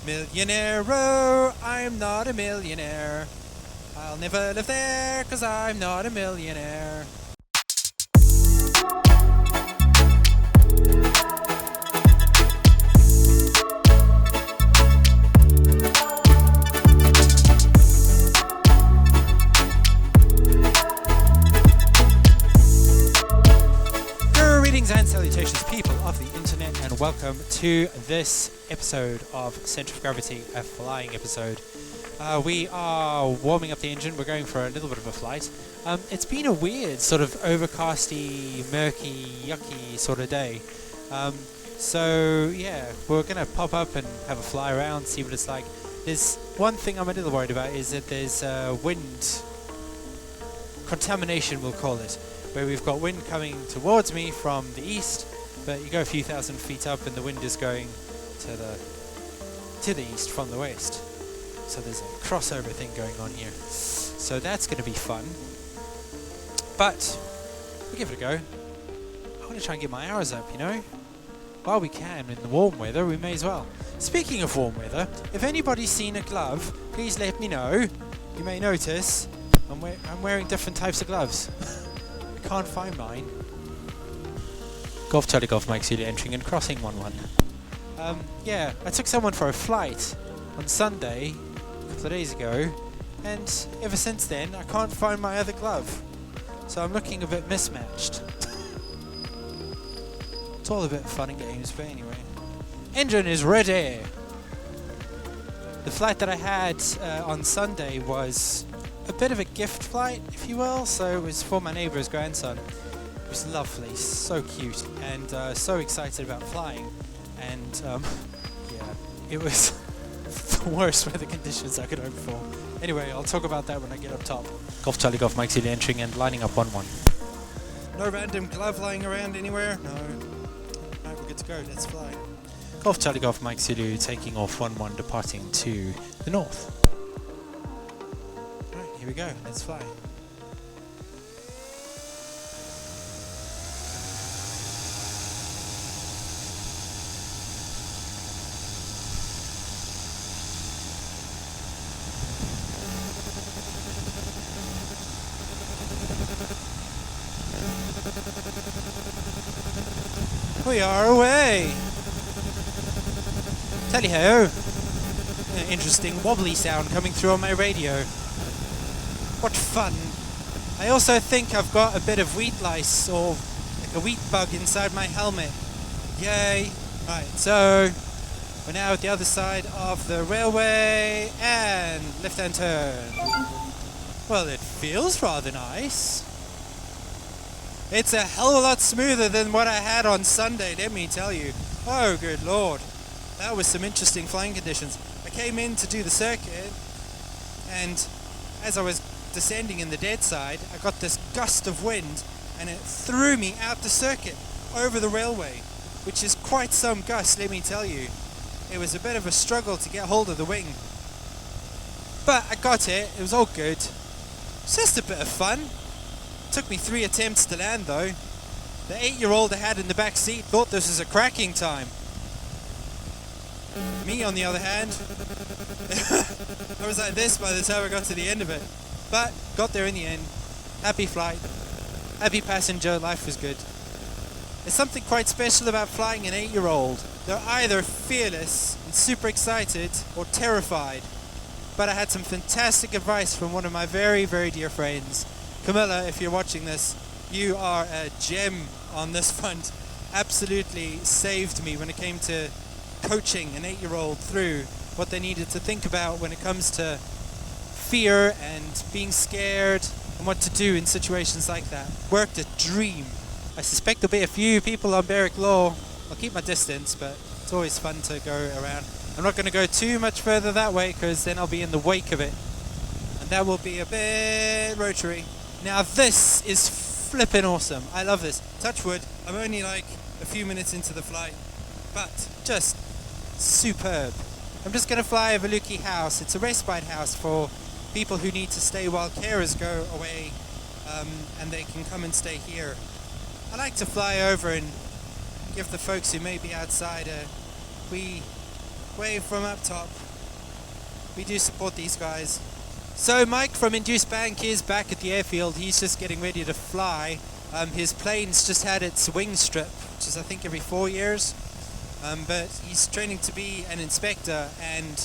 Millionaire row, I'm not a millionaire. I'll never live there, 'cause I'm not a millionaire. Greetings and salutations, people of the internet, and welcome to this episode of Centre of Gravity, a flying episode. We are warming up the engine. We're going for a little bit of a flight. It's been a weird sort of overcasty, murky, yucky sort of day. So yeah, we're going to pop up and have a fly around, see what it's like. There's one thing I'm a little worried about, is that there's wind contamination, we'll call it, where we've got wind coming towards me from the east, but you go a few thousand feet up and the wind is going to the east from the west. So there's a crossover thing going on here. So that's going to be fun. But we'll give it a go. I want to try and get my hours up, you know? While we can, in the warm weather, we may as well. Speaking of warm weather, if anybody's seen a glove, please let me know. You may notice I'm wearing different types of gloves. I can't find mine. Golf Charlie Golf Mike Celia entering and crossing 1-1. Yeah, I took someone for a flight on Sunday, a couple of days ago, and ever since then I can't find my other glove. So I'm looking a bit mismatched. It's all a bit fun and games, but anyway. Engine is ready! The flight that I had on Sunday was a bit of a gift flight, if you will, so it was for my neighbour's grandson. It was lovely, so cute, and so excited about flying, and yeah, it was the worst weather conditions I could hope for. Anyway, I'll talk about that when I get up top. Golf Charlie Golf Mike Celia entering and lining up 1-1. No random glove lying around anywhere? No. Right, we're good to go, let's fly. Golf Charlie Golf Mike Celia taking off 1-1, departing to the north. Here we go, let's fly. We are away! Tally-ho! An interesting wobbly sound coming through on my radio. What fun! I also think I've got a bit of wheat lice, or like a wheat bug inside my helmet. Yay! Right, so we're now at the other side of the railway, and left-hand turn. Well, it feels rather nice. It's a hell of a lot smoother than what I had on Sunday, let me tell you. Oh, good lord. That was some interesting flying conditions. I came in to do the circuit, and as I was descending in the dead side, I got this gust of wind, and it threw me out the circuit over the railway, which is quite some gust, let me tell you. It was a bit of a struggle to get hold of the wing, but I got it. It was all good. It's just a bit of fun. It took me 3 attempts to land though. The 8-year-old I had in the back seat thought this was a cracking time. Me, on the other hand, I was like this by the time I got to the end of it. But got there in the end. Happy flight. Happy passenger. Life was good. There's something quite special about flying an 8-year-old. They're either fearless and super excited or terrified. But I had some fantastic advice from one of my very, very dear friends. Camilla, if you're watching this, you are a gem on this front. Absolutely saved me when it came to coaching an 8-year-old through what they needed to think about when it comes to fear and being scared and what to do in situations like that. Worked a dream. I suspect there'll be a few people on Berwick Law. I'll keep my distance, but it's always fun to go around. I'm not going to go too much further that way, because then I'll be in the wake of it, and that will be a bit rotary. Now this is flippin' awesome. I love this. Touch wood, I'm only like a few minutes into the flight, but just superb. I'm just going to fly a Veluki house. It's a respite house for people who need to stay while carers go away, and they can come and stay here. I like to fly over and give the folks who may be outside a wee Wave from up top. We do support these guys. So Mike from Induced Bank is back at the airfield. He's just getting ready to fly. His plane's just had its wing strip, which is I think every 4 years. But he's training to be an inspector, and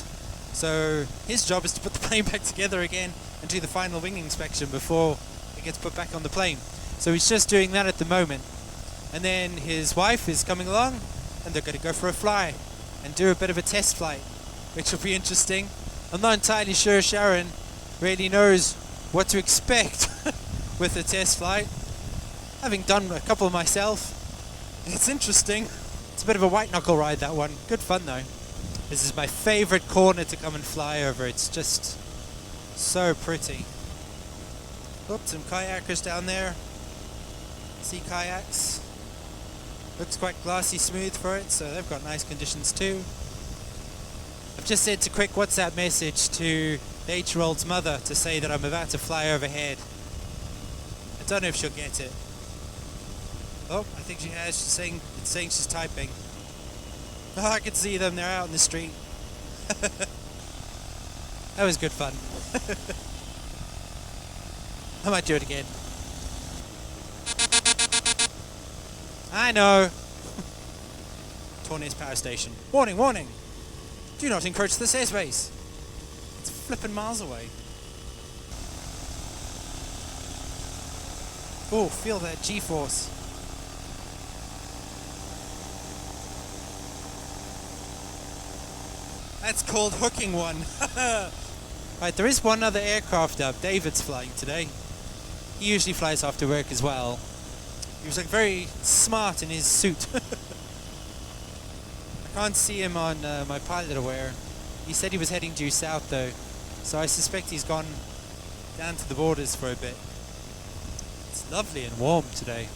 so his job is to put the plane back together again and do the final wing inspection before it gets put back on the plane. So he's just doing that at the moment. And then his wife is coming along, and they're going to go for a fly and do a bit of a test flight, which will be interesting. I'm not entirely sure Sharon really knows what to expect with a test flight. Having done a couple myself, it's interesting. It's a bit of a white knuckle ride, that one. Good fun though. This is my favorite corner to come and fly over. It's just so pretty. Oops, some kayakers down there. Sea kayaks. Looks quite glassy smooth for it, so they've got nice conditions too. I've just sent a quick WhatsApp message to the 8-year-old's mother to say that I'm about to fly overhead. I don't know if she'll get it. Oh, I think she has. It's saying she's typing. Oh, I can see them. They're out in the street. That was good fun. I might do it again. I know. Tornez Power Station. Warning, warning. Do not encroach this airspace. It's flipping miles away. Oh, feel that G-force. That's called hooking one. Right, there is one other aircraft up. David's flying today. He usually flies after work as well. He was like very smart in his suit. I can't see him on my pilot aware. He said he was heading due south though, so I suspect he's gone down to the borders for a bit. It's lovely and warm today.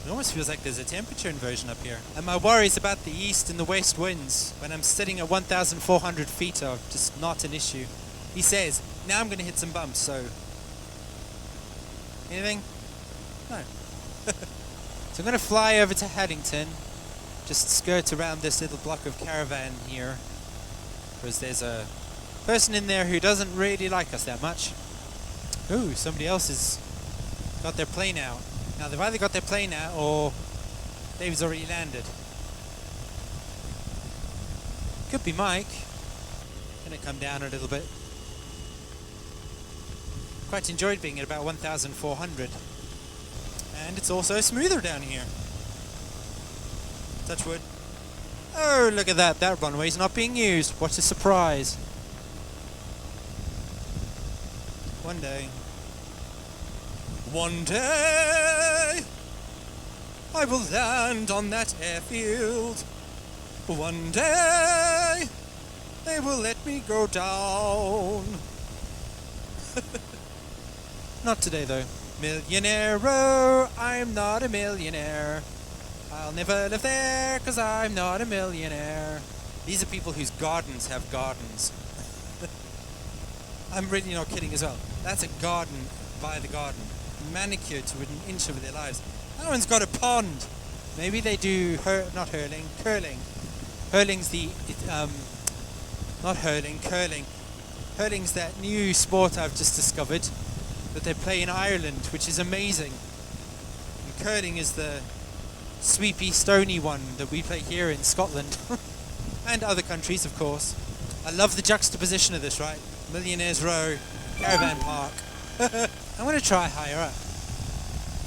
It almost feels like there's a temperature inversion up here. And my worries about the east and the west winds when I'm sitting at 1,400 feet are just not an issue. He says, now I'm going to hit some bumps, so... Anything? No. So I'm going to fly over to Haddington, just skirt around this little block of caravan here, because there's a person in there who doesn't really like us that much. Ooh, somebody else has got their plane out. Now they've either got their plane out or Dave's already landed. Could be Mike. Gonna come down a little bit. Quite enjoyed being at about 1,400. And it's also smoother down here. Touch wood. Oh, look at that. That runway's not being used. What a surprise. One day. One day I will land on that airfield. One day they will let me go down. Not today though. Millionaire, oh, I'm not a millionaire. I'll never live there 'cause I'm not a millionaire. These are people whose gardens have gardens. I'm really not kidding as well. That's a garden by the garden. Manicured to an inch of their lives. That one's got a pond. Maybe they do curling. Hurling's the not hurling, curling. Hurling's that new sport I've just discovered that they play in Ireland, which is amazing. And curling is the sweepy, stony one that we play here in Scotland and other countries, of course. I love the juxtaposition of this, right? Millionaire's Row, Caravan Park. I'm going to try higher up.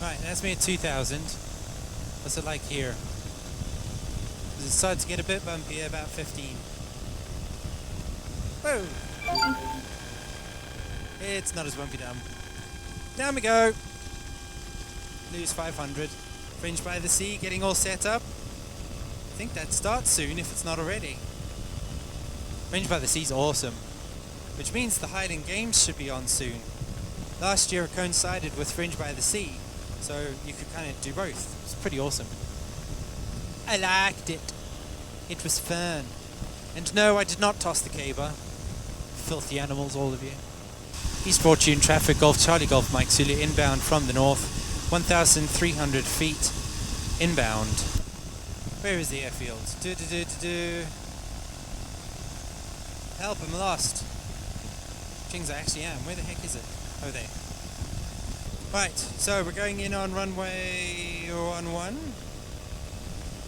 Right, that's me at 2,000. What's it like here? It started to get a bit bumpy at about 15. Whoa! It's not as bumpy down. Down we go! Lose 500. Fringe by the Sea, getting all set up. I think that starts soon if it's not already. Fringe by the Sea's awesome. Which means the Highland Games should be on soon. Last year it coincided with Fringe by the Sea, so you could kind of do both. It's pretty awesome. I liked it. It was fun. And no, I did not toss the caber. Filthy animals, all of you. East Fortune traffic, Golf Charlie Golf Mike Zulu inbound from the north, 1,300 feet inbound. Where is the airfield? Help, I'm lost. Things I actually am. Where the heck is it? Oh, there. Right, so we're going in on runway 11.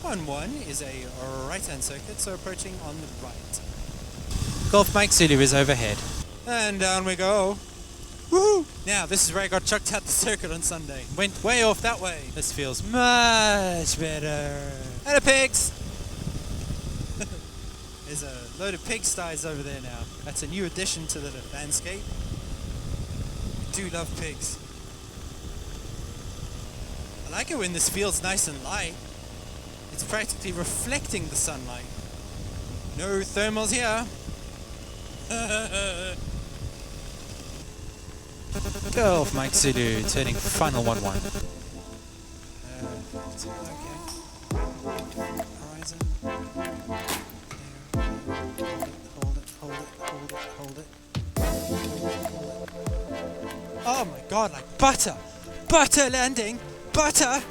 11 is a right-hand circuit, so approaching on the right. Golf Mike Zulu is overhead. And down we go. Woohoo! Now, this is where I got chucked out the circuit on Sunday. Went way off that way. This feels much better. And a pigs! There's a load of pigsties over there now. That's a new addition to the landscape. I do love pigs. I like it when this feels nice and light. It's practically reflecting the sunlight. No thermals here. Golf Mike Zulu turning final 1-1. Okay. Horizon. Hold it. Oh my god, like butter! Butter landing! Butter!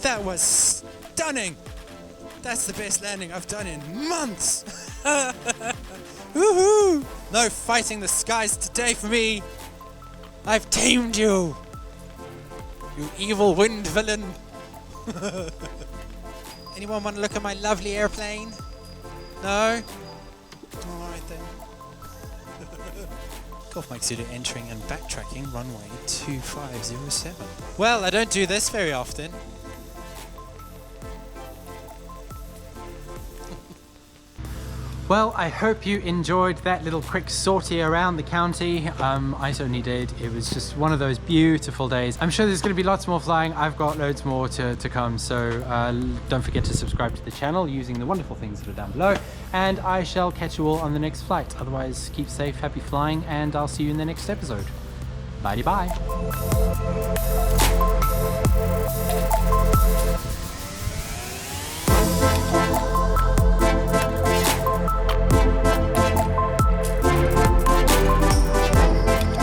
That was stunning! That's the best landing I've done in months! Woohoo! No fighting the skies today for me! I've tamed you! You evil wind villain! Anyone want to look at my lovely airplane? No? Alright then. Golf Mike Zulu entering and backtracking runway 2507. Well, I don't do this very often. Well, I hope you enjoyed that little quick sortie around the county. I certainly did. It was just one of those beautiful days. I'm sure there's going to be lots more flying. I've got loads more to come, so don't forget to subscribe to the channel using the wonderful things that are down below. And I shall catch you all on the next flight. Otherwise, keep safe, happy flying, and I'll see you in the next episode. Bye-bye.